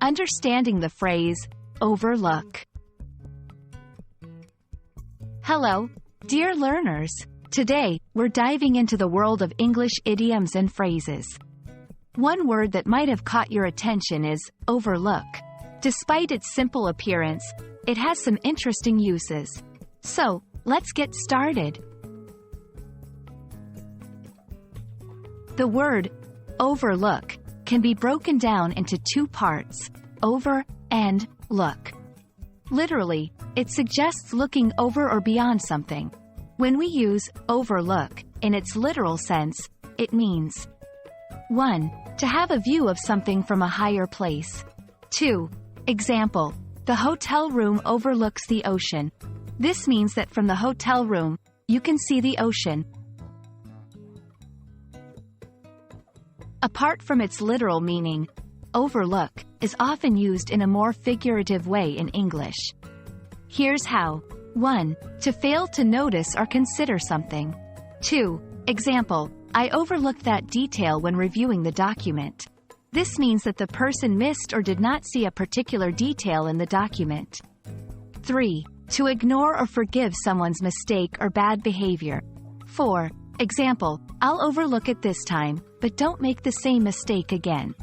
Understanding the phrase, overlook. Hello, dear learners. Today, we're diving into the world of English idioms and phrases. One word that might have caught your attention is overlook. Despite its simple appearance, it has some interesting uses. So, let's get started. The word overlook can be broken down into two parts, over and look. Literally, it suggests looking over or beyond something. When we use overlook in its literal sense, it means 1. To have a view of something from a higher place. 2. Example, the hotel room overlooks the ocean. This means that from the hotel room, you can see the ocean. Apart from its literal meaning, overlook is often used in a more figurative way in English. Here's how. 1. To fail to notice or consider something. 2. Example, I overlooked that detail when reviewing the document. This means that the person missed or did not see a particular detail in the document. 3. To ignore or forgive someone's mistake or bad behavior. 4. Example, I'll overlook it this time, but don't make the same mistake again.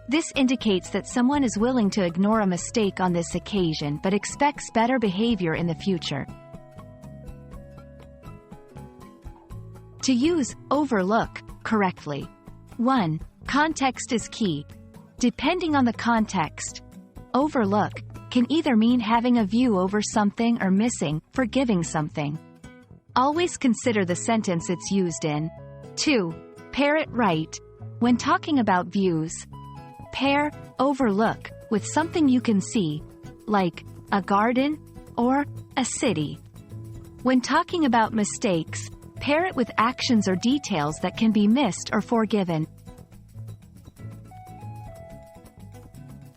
This indicates that someone is willing to ignore a mistake on this occasion but expects better behavior in the future. To use overlook correctly. 1. Context is key. Depending on the context, overlook can either mean having a view over something or missing, forgiving something. Always consider the sentence it's used in. 2. Pair it right. When talking about views, pair overlook with something you can see, like a garden or a city. When talking about mistakes, pair it with actions or details that can be missed or forgiven.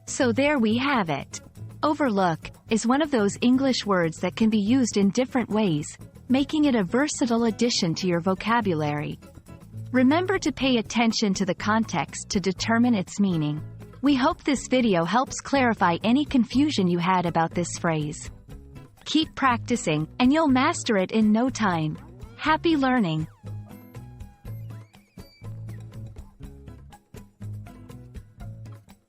So there we have it. Overlook is one of those English words that can be used in different ways, making it a versatile addition to your vocabulary. Remember to pay attention to the context to determine its meaning. We hope this video helps clarify any confusion you had about this phrase. Keep practicing, and you'll master it in no time. Happy learning!